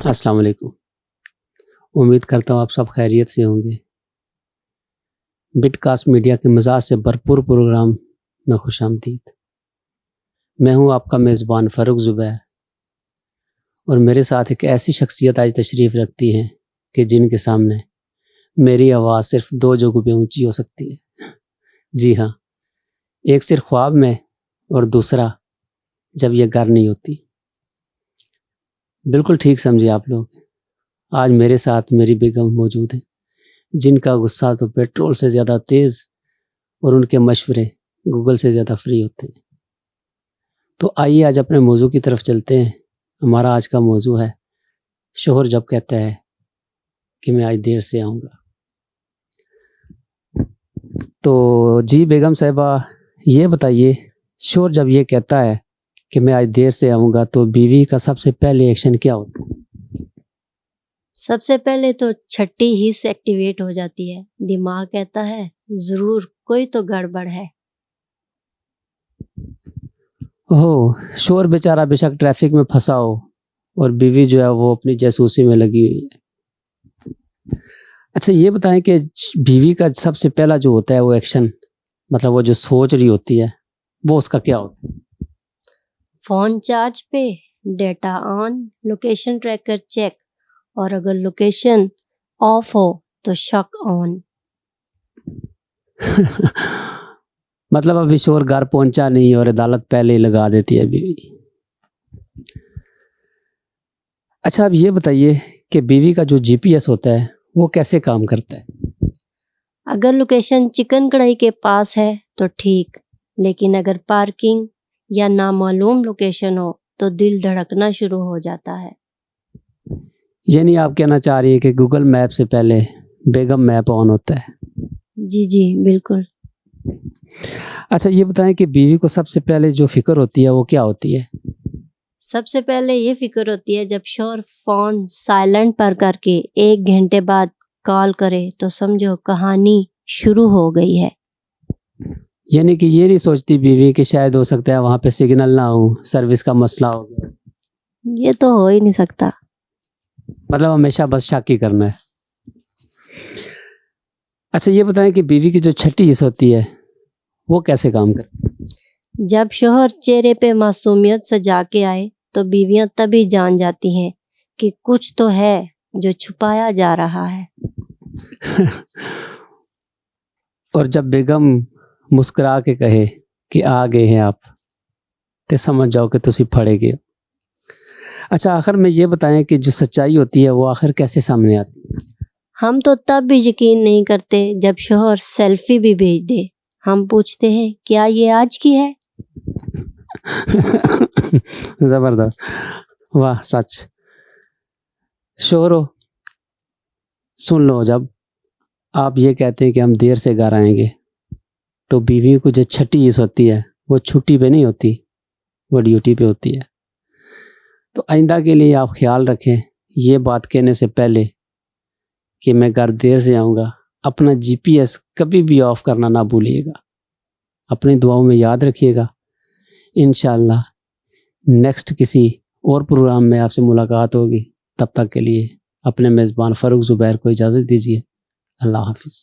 السلام علیکم. امید کرتا ہوں آپ سب خیریت سے ہوں گے. بٹ کاسٹ میڈیا کے مزاج سے بھرپور پروگرام میں خوش آمدید. میں ہوں آپ کا میزبان فاروق زبیر، اور میرے ساتھ ایک ایسی شخصیت آج تشریف رکھتی ہے کہ جن کے سامنے میری آواز صرف 2 جگہوں پہ اونچی ہو سکتی ہے. جی ہاں، ایک صرف خواب میں اور دوسرا جب یہ گھر نہیں ہوتی. بالکل ٹھیک سمجھے آپ لوگ. آج میرے ساتھ میری بیگم موجود ہیں، جن کا غصہ تو پیٹرول سے زیادہ تیز اور ان کے مشورے گوگل سے زیادہ فری ہوتے ہیں. تو آئیے آج اپنے موضوع کی طرف چلتے ہیں. ہمارا آج کا موضوع ہے شوہر جب کہتا ہے کہ میں آج دیر سے آؤں گا. تو جی بیگم صاحبہ، یہ بتائیے، شوہر جب یہ کہتا ہے کہ میں آج دیر سے آؤں گا تو بیوی کا سب سے پہلے ایکشن کیا ہوتا ہے؟ سب سے پہلے تو چھٹی حص ایکٹیویٹ ہو جاتی ہے. دماغ کہتا ہے ضرور کوئی تو گڑبڑ ہے. شوہر بیچارہ بے شک ٹریفک میں پھنسا ہو اور بیوی جو ہے وہ اپنی جاسوسی میں لگی ہوئی ہے. اچھا یہ بتائیں کہ بیوی کا سب سے پہلا جو ہوتا ہے وہ ایکشن، مطلب وہ جو سوچ رہی ہوتی ہے، وہ اس کا کیا ہوتا ہے؟ فون چارج پہ، data on, location tracker check, اور اگر لوکیشن آف ہو تو شک آن. مطلب ابھی شوہر گھر پہنچا نہیں اور عدالت پہلے ہی لگا دیتی ہے بیوی. اچھا اب یہ بتائیے کہ بیوی کا جو جی پی ایس ہوتا ہے وہ کیسے کام کرتا ہے؟ اگر لوکیشن چکن کڑھائی کے پاس ہے تو ٹھیک، لیکن اگر پارکنگ یا نامعلوم لوکیشن ہو تو دل دھڑکنا شروع ہو جاتا ہے. یعنی آپ کہنا چاہ رہی ہے کہ گوگل میپ سے پہلے بیگم میپ آن ہوتا ہے؟ جی بالکل. اچھا یہ بتائیں کہ بیوی کو سب سے پہلے جو فکر ہوتی ہے وہ کیا ہوتی ہے؟ سب سے پہلے یہ فکر ہوتی ہے جب شوہر فون سائلنٹ پر کر کے 1 گھنٹے بعد کال کرے تو سمجھو کہانی شروع ہو گئی ہے. یعنی کہ یہ نہیں سوچتی بیوی کہ شاید ہو سکتا ہے وہاں پہ سگنل نہ ہو، سروس کا مسئلہ ہو گیا. یہ تو ہو ہی نہیں سکتا. مطلب ہمیشہ بس شک ہی کرنا ہے. اچھا یہ بتائیں کہ بیوی کی جو چھٹی حص ہوتی ہے وہ کیسے کام کرتی ہے؟ جب شوہر چہرے پہ معصومیت سجا کے آئے تو بیویاں تبھی جان جاتی ہیں کہ کچھ تو ہے جو چھپایا جا رہا ہے. اور جب بیگم مسکرا کے کہے کہ آ گئے ہیں آپ، تو سمجھ جاؤ کہ تسی پھڑے گئے. اچھا آخر میں یہ بتائیں کہ جو سچائی ہوتی ہے وہ آخر کیسے سامنے آتی ہے؟ ہم تو تب بھی یقین نہیں کرتے جب شوہر سیلفی بھی بھیج دے. ہم پوچھتے ہیں کیا یہ آج کی ہے؟ زبردست، واہ سچ. شوہرو سن لو، جب آپ یہ کہتے ہیں کہ ہم دیر سے گھر آئیں گے تو بیوی کو جو چھٹی حص ہوتی ہے وہ چھٹی پہ نہیں ہوتی، وہ ڈیوٹی پہ ہوتی ہے. تو آئندہ کے لیے آپ خیال رکھیں، یہ بات کہنے سے پہلے کہ میں گھر دیر سے آؤں گا، اپنا جی پی ایس کبھی بھی آف کرنا نہ بھولیے گا. اپنی دعاؤں میں یاد رکھیے گا. انشاءاللہ نیکسٹ کسی اور پروگرام میں آپ سے ملاقات ہوگی. تب تک کے لیے اپنے میزبان فاروق زبیر کو اجازت دیجیے. اللہ حافظ.